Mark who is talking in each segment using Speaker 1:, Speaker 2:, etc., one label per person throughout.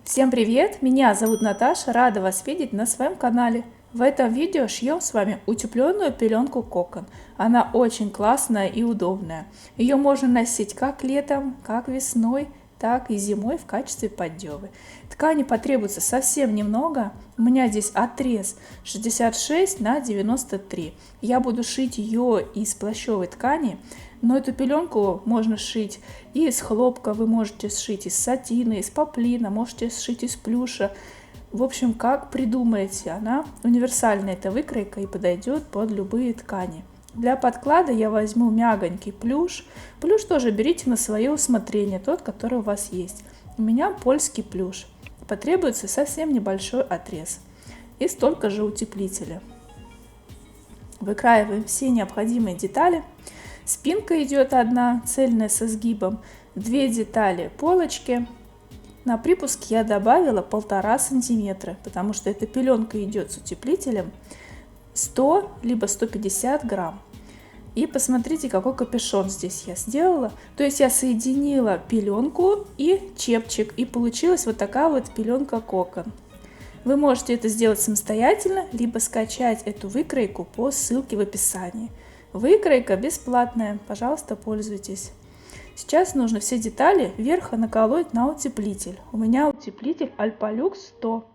Speaker 1: Всем привет! Меня зовут Наташа, рада вас видеть на своем канале. В этом видео шьем с вами утепленную пеленку Кокон. Она очень классная и удобная. Ее можно носить как летом, как весной, так и зимой в качестве поддевы. Ткани потребуется совсем немного. У меня здесь отрез 66 на 93. Я буду шить ее из плащевой ткани. Но эту пеленку можно сшить и из хлопка, вы можете сшить из сатина, из поплина, можете сшить из плюша. В общем, как придумаете, она универсальная, эта выкройка, и подойдет под любые ткани. Для подклада я возьму мягонький плюш. Плюш тоже берите на свое усмотрение, тот, который у вас есть. У меня польский плюш. Потребуется совсем небольшой отрез. И столько же утеплителя. Выкраиваем все необходимые детали. Спинка идет одна, цельная со сгибом, 2 детали полочки. На припуск я добавила 1,5 сантиметра, потому что эта пеленка идет с утеплителем 100 либо 150 грамм. И посмотрите, какой капюшон здесь я сделала. То есть я соединила пеленку и чепчик, и получилась вот такая вот пеленка Кокон. Вы можете это сделать самостоятельно, либо скачать эту выкройку по ссылке в описании. Выкройка бесплатная, пожалуйста, пользуйтесь. Сейчас нужно все детали вверха наколоть на утеплитель. У меня утеплитель Alpalux 100.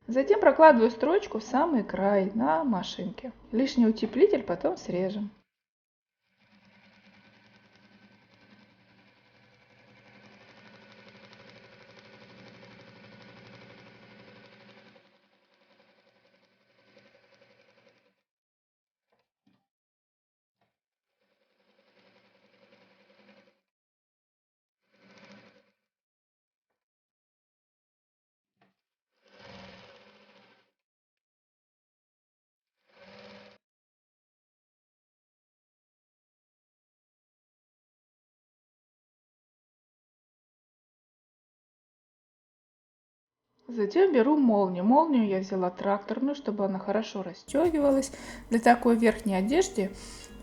Speaker 1: Затем прокладываю строчку в самый край на машинке. Лишний утеплитель потом срежем. Затем беру молнию. Молнию я взяла тракторную, чтобы она хорошо расстегивалась. Для такой верхней одежды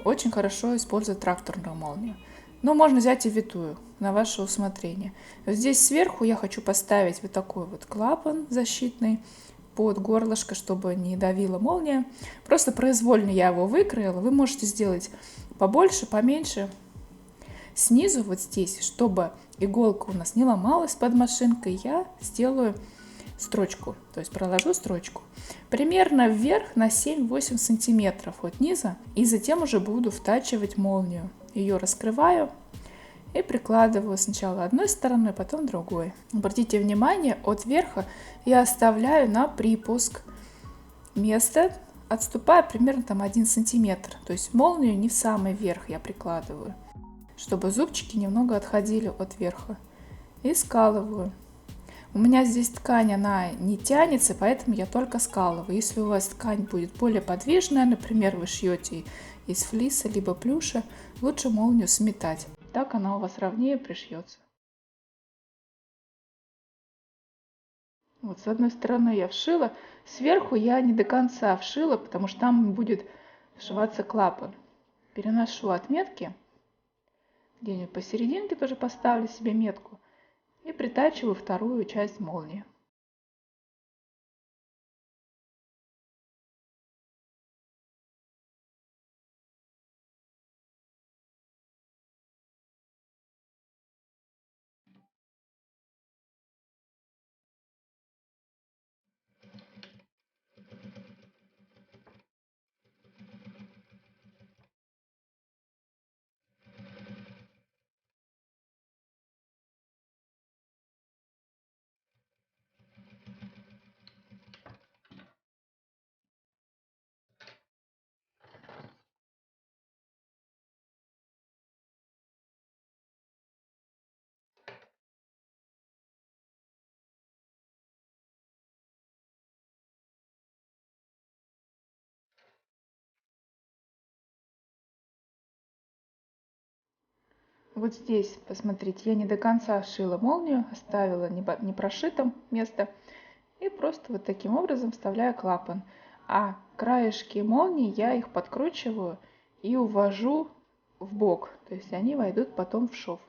Speaker 1: очень хорошо использовать тракторную молнию. Но можно взять и витую, на ваше усмотрение. Здесь сверху я хочу поставить вот такой вот клапан защитный под горлышко, чтобы не давила молния. Просто произвольно я его выкроила. Вы можете сделать побольше, поменьше. Снизу вот здесь, чтобы иголка у нас не ломалась под машинкой, я сделаю строчку, то есть проложу строчку примерно вверх на 7-8 сантиметров от низа, и затем уже буду втачивать молнию. Ее раскрываю и прикладываю сначала одной стороной, потом другой. Обратите внимание, от верха я оставляю на припуск место, отступая примерно там 1 сантиметр, то есть молнию не в самый верх я прикладываю, чтобы зубчики немного отходили от верха, и скалываю. У меня здесь ткань, она не тянется, поэтому я только скалываю. Если у вас ткань будет более подвижная, например, вы шьете из флиса либо плюша, лучше молнию сметать. Так она у вас ровнее пришьется. Вот с одной стороны я вшила, сверху я не до конца вшила, потому что там будет вшиваться клапан. Переношу отметки, где-нибудь посерединке тоже поставлю себе метку. И притачиваю вторую часть молнии. Вот здесь, посмотрите, я не до конца сшила молнию, оставила не прошитым место. И просто вот таким образом вставляю клапан. А краешки молнии я их подкручиваю и увожу в бок, то есть они войдут потом в шов.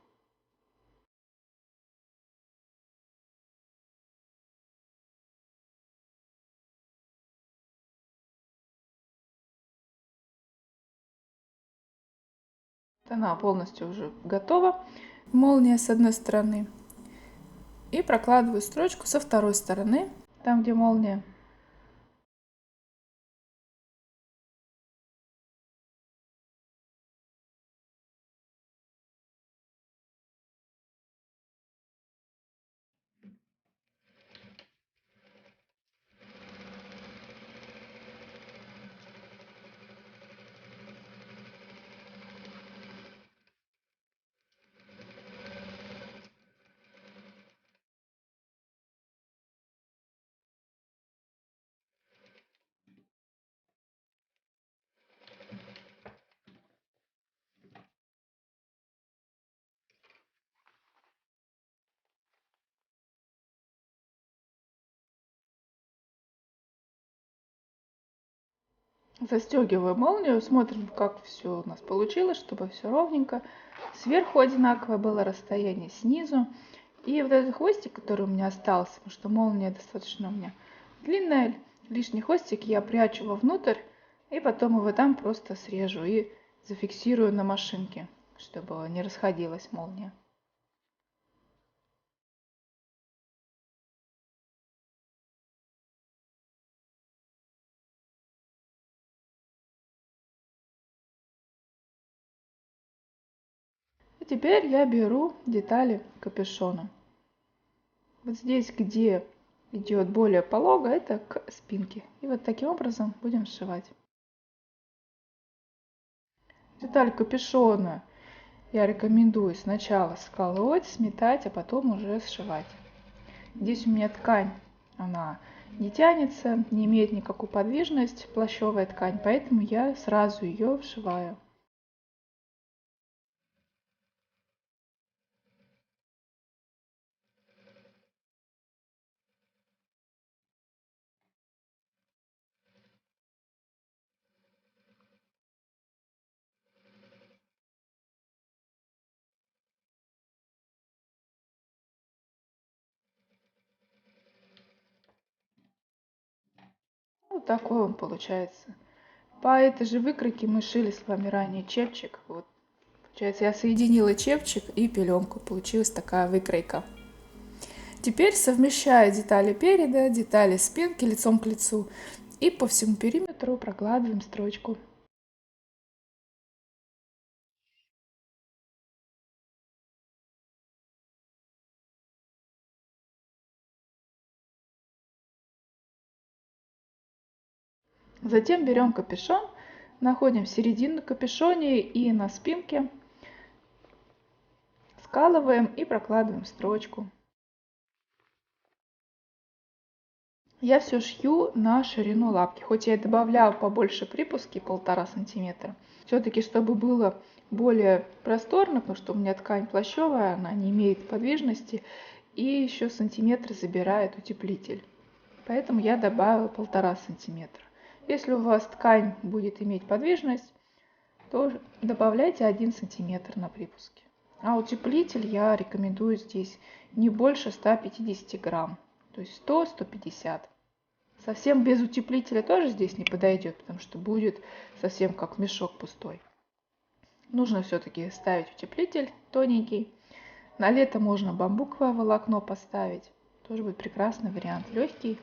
Speaker 1: Она полностью уже готова. Молния с одной стороны. И прокладываю строчку со второй стороны, там где молния. Застегиваю молнию, смотрим, как все у нас получилось, чтобы все ровненько. Сверху одинаковое было расстояние, снизу. И вот этот хвостик, который у меня остался, потому что молния достаточно у меня длинная, лишний хвостик я прячу вовнутрь, и потом его там просто срежу и зафиксирую на машинке, чтобы не расходилась молния. И теперь я беру детали капюшона. Вот здесь, где идет более полого, это к спинке. И вот таким образом будем сшивать. Деталь капюшона я рекомендую сначала сколоть, сметать, а потом уже сшивать. Здесь у меня ткань, она не тянется, не имеет никакую подвижность, плащевая ткань, поэтому я сразу ее вшиваю. Вот такой он получается. По этой же выкройке мы шили с вами ранее чепчик. Вот. Получается, я соединила чепчик и пеленку. Получилась такая выкройка. Теперь совмещаю детали переда, детали спинки лицом к лицу. И по всему периметру прокладываем строчку. Затем берем капюшон, находим середину капюшона и на спинке скалываем и прокладываем строчку. Я все шью на ширину лапки, хоть я и добавляю побольше припуски 1,5 см. Все-таки, чтобы было более просторно, потому что у меня ткань плащевая, она не имеет подвижности, и еще сантиметр забирает утеплитель. Поэтому я добавила 1,5 см. Если у вас ткань будет иметь подвижность, то добавляйте 1 см на припуске. А утеплитель я рекомендую здесь не больше 150 грамм, то есть 100-150. Совсем без утеплителя тоже здесь не подойдет, потому что будет совсем как мешок пустой. Нужно все-таки ставить утеплитель тоненький. На лето можно бамбуковое волокно поставить. Тоже будет прекрасный вариант, легкий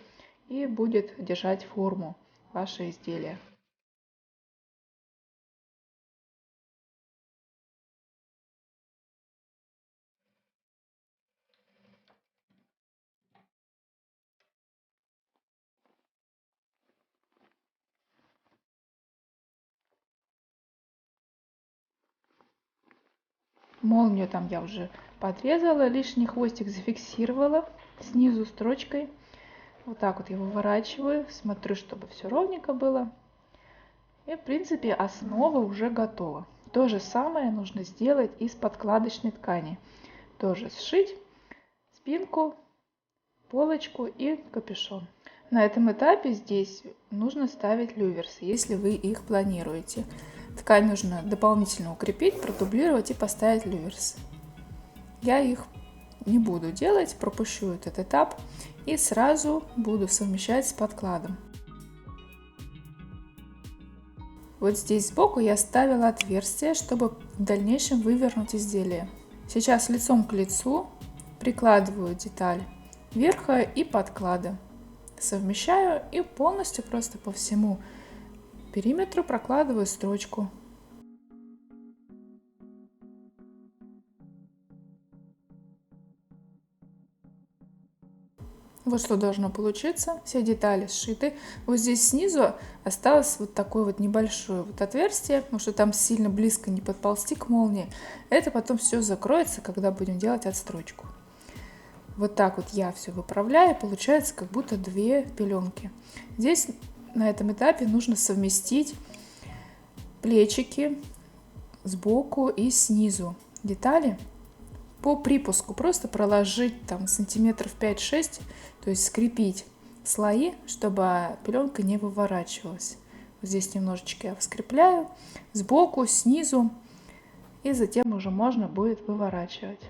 Speaker 1: и будет держать форму ваше изделие. Молнию там я уже подрезала, лишний хвостик зафиксировала снизу строчкой. Вот так вот я выворачиваю, смотрю, чтобы все ровненько было. И в принципе основа уже готова. То же самое нужно сделать из подкладочной ткани. Тоже сшить спинку, полочку и капюшон. На этом этапе здесь нужно ставить люверсы, если вы их планируете. Ткань нужно дополнительно укрепить, продублировать и поставить люверсы. Я их не буду делать, пропущу этот этап и сразу буду совмещать с подкладом. Вот здесь сбоку я оставила отверстие, чтобы в дальнейшем вывернуть изделие. Сейчас лицом к лицу прикладываю деталь верха и подклада. Совмещаю и полностью просто по всему периметру прокладываю строчку. Вот что должно получиться. Все детали сшиты. Вот здесь снизу осталось вот такое вот небольшое вот отверстие, потому что там сильно близко не подползти к молнии. Это потом все закроется, когда будем делать отстрочку. Вот так вот я все выправляю, получается как будто две пеленки. Здесь на этом этапе нужно совместить плечики сбоку и снизу детали по припуску, просто проложить там сантиметров 5-6, то есть скрепить слои, чтобы пеленка не выворачивалась. Вот здесь немножечко я скрепляю сбоку, снизу, и затем уже можно будет выворачивать.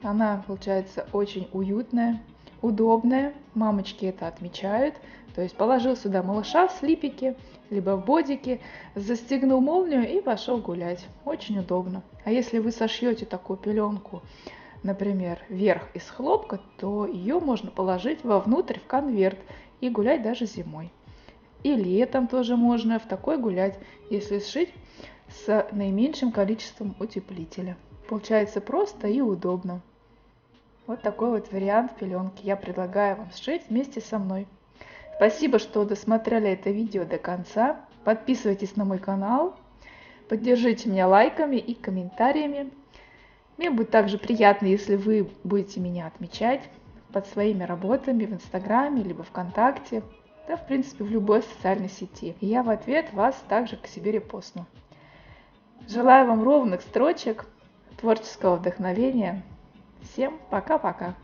Speaker 1: Она получается очень уютная, удобная. Мамочки это отмечают. То есть положил сюда малыша в слипике, либо в бодике, застегнул молнию и пошел гулять. Очень удобно. А если вы сошьете такую пеленку, например, верх из хлопка, то ее можно положить вовнутрь в конверт и гулять даже зимой. И летом тоже можно в такой гулять, если сшить с наименьшим количеством утеплителя. Получается просто и удобно. Вот такой вот вариант пеленки я предлагаю вам сшить вместе со мной. Спасибо, что досмотрели это видео до конца. Подписывайтесь на мой канал, поддержите меня лайками и комментариями. Мне будет также приятно, если вы будете меня отмечать под своими работами в Инстаграме, либо ВКонтакте, да, в принципе, в любой социальной сети. И я в ответ вас также к себе репостну. Желаю вам ровных строчек, творческого вдохновения. Всем пока-пока!